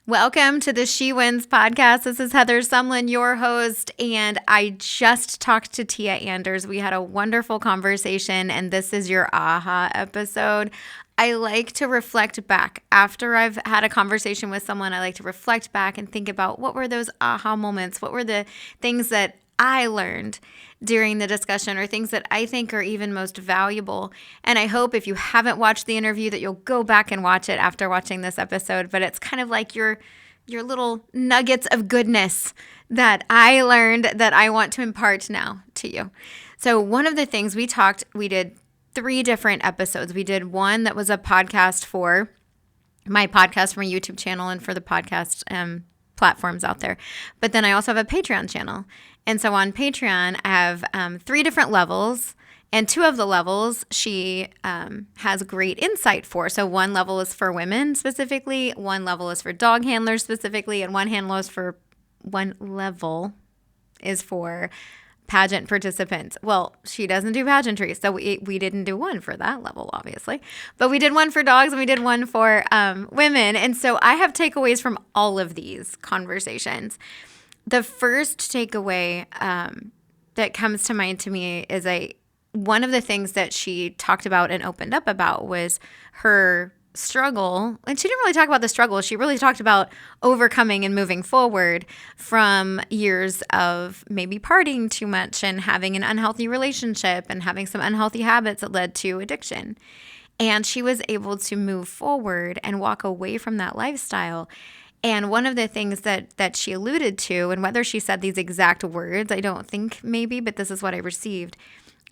Welcome to the She Wins podcast. This is Heather Sumlin, your host, and I just talked to Teah Anders. We had a wonderful conversation, and this is your AHA episode. I like to reflect back. After I've had a conversation with someone, I like to reflect back and think about what were those AHA moments? What were the things that I learned during the discussion or things that I think are even most valuable. And I hope if you haven't watched the interview that you'll go back and watch it after watching this episode. But it's kind of like your little nuggets of goodness that I learned that I want to impart now to you. So one of the things we did 3 different episodes. We did one that was a podcast for my podcast, for my YouTube channel, and for the podcast platforms out there. But then I also have a Patreon channel. And so on Patreon, I have 3 different levels, and 2 of the levels she has great insight for. So one level is for women specifically, one level is for dog handlers specifically, and one level is for pageant participants. Well, she doesn't do pageantry, so we didn't do one for that level, obviously. But we did one for dogs and we did one for women. And so I have takeaways from all of these conversations. The first takeaway that comes to mind to me is one of the things that she talked about and opened up about was her struggle. And she didn't really talk about the struggle. She really talked about overcoming and moving forward from years of maybe partying too much and having an unhealthy relationship and having some unhealthy habits that led to addiction. And she was able to move forward and walk away from that lifestyle. And one of the things that she alluded to, and whether she said these exact words, I don't think maybe, but this is what I received,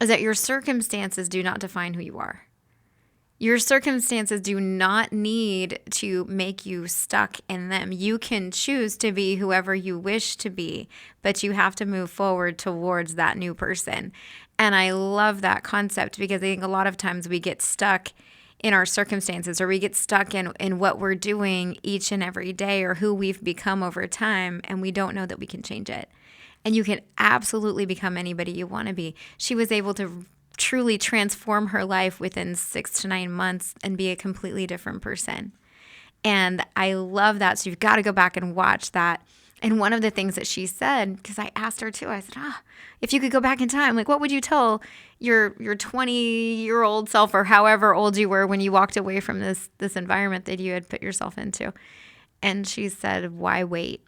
is that your circumstances do not define who you are. Your circumstances do not need to make you stuck in them. You can choose to be whoever you wish to be, but you have to move forward towards that new person. And I love that concept because I think a lot of times we get stuck in our circumstances, or we get stuck in what we're doing each and every day, or who we've become over time, and we don't know that we can change it. And you can absolutely become anybody you want to be. She was able to truly transform her life within 6 to 9 months and be a completely different person. And I love that. So you've got to go back and watch that. And one of the things that she said, because I asked her too, I said, if you could go back in time, like what would you tell your 20-year-old self, or however old you were when you walked away from this environment that you had put yourself into? And she said, why wait?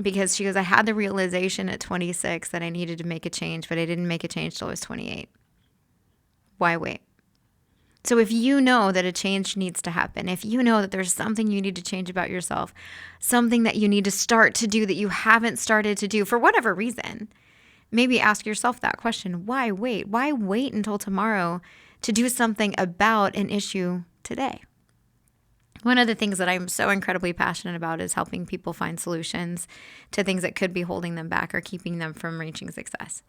Because she goes, I had the realization at 26 that I needed to make a change, but I didn't make a change till I was 28. Why wait? So if you know that a change needs to happen, if you know that there's something you need to change about yourself, something that you need to start to do that you haven't started to do for whatever reason, maybe ask yourself that question. Why wait? Why wait until tomorrow to do something about an issue today? One of the things that I'm so incredibly passionate about is helping people find solutions to things that could be holding them back or keeping them from reaching success.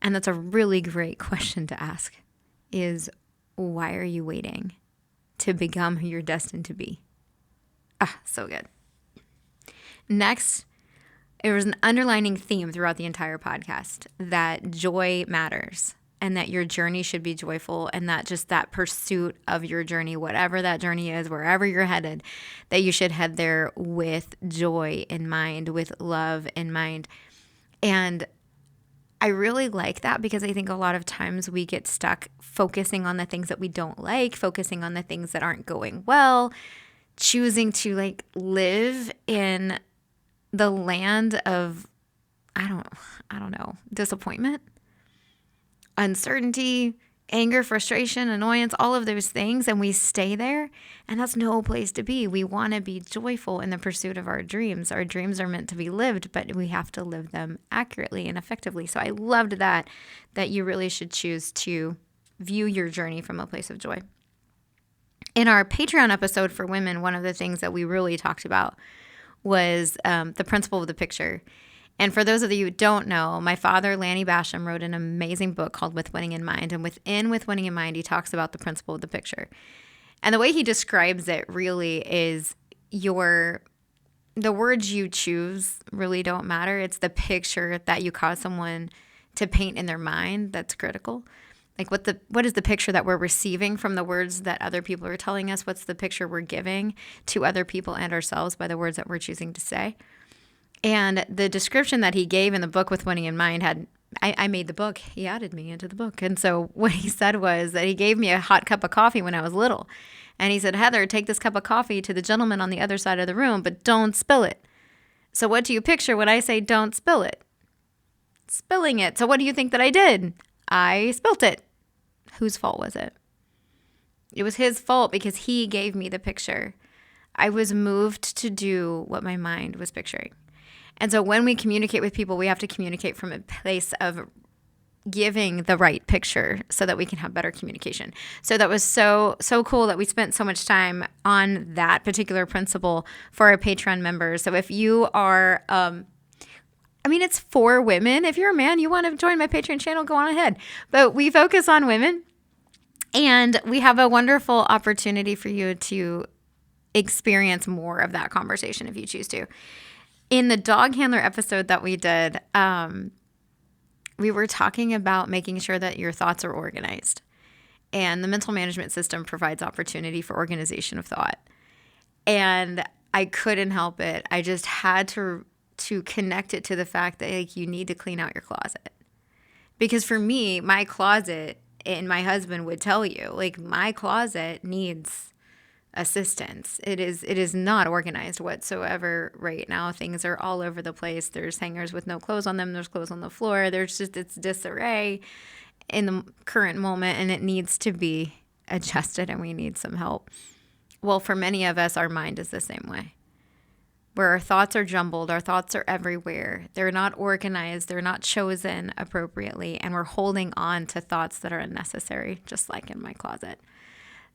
And that's a really great question to ask, is why are you waiting to become who you're destined to be? So good. Next, there was an underlining theme throughout the entire podcast that joy matters and that your journey should be joyful, and that just that pursuit of your journey, whatever that journey is, wherever you're headed, that you should head there with joy in mind, with love in mind. And I really like that because I think a lot of times we get stuck focusing on the things that we don't like, focusing on the things that aren't going well, choosing to live in the land of, I don't know, disappointment, uncertainty, anger, frustration, annoyance, all of those things, and we stay there, and that's no place to be. We want to be joyful in the pursuit of our dreams. Our dreams are meant to be lived, but we have to live them accurately and effectively. So I loved that you really should choose to view your journey from a place of joy. In our Patreon episode for women, one of the things that we really talked about was the principle of the picture. And for those of you who don't know, my father, Lanny Basham, wrote an amazing book called With Winning in Mind. And within With Winning in Mind, he talks about the principle of the picture. And the way he describes it really is the words you choose really don't matter. It's the picture that you cause someone to paint in their mind that's critical. Like what is the picture that we're receiving from the words that other people are telling us? What's the picture we're giving to other people and ourselves by the words that we're choosing to say? And the description that he gave in the book with Winning in Mind I made the book. He added me into the book. And so what he said was that he gave me a hot cup of coffee when I was little. And he said, Heather, take this cup of coffee to the gentleman on the other side of the room, but don't spill it. So what do you picture when I say don't spill it? Spilling it. So what do you think that I did? I spilt it. Whose fault was it? It was his fault because he gave me the picture. I was moved to do what my mind was picturing. And so when we communicate with people, we have to communicate from a place of giving the right picture so that we can have better communication. So that was so cool that we spent so much time on that particular principle for our Patreon members. So if you are, it's for women. If you're a man, you want to join my Patreon channel, go on ahead. But we focus on women. And we have a wonderful opportunity for you to experience more of that conversation if you choose to. In the dog handler episode that we did, we were talking about making sure that your thoughts are organized. And the mental management system provides opportunity for organization of thought. And I couldn't help it. I just had to connect it to the fact that you need to clean out your closet. Because for me, my closet, and my husband would tell you, my closet needs assistance. It is not organized whatsoever right now. Things are all over the place. There's hangers with no clothes on them. There's clothes on the floor. It's disarray in the current moment, and it needs to be adjusted, and we need some help. Well, for many of us, our mind is the same way, where our thoughts are jumbled, our thoughts are everywhere. They're not organized, they're not chosen appropriately, and we're holding on to thoughts that are unnecessary, just like in my closet.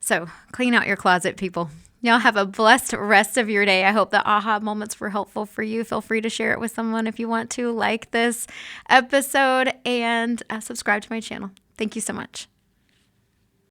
So clean out your closet, people. Y'all have a blessed rest of your day. I hope the aha moments were helpful for you. Feel free to share it with someone if you want to. Like this episode and subscribe to my channel. Thank you so much.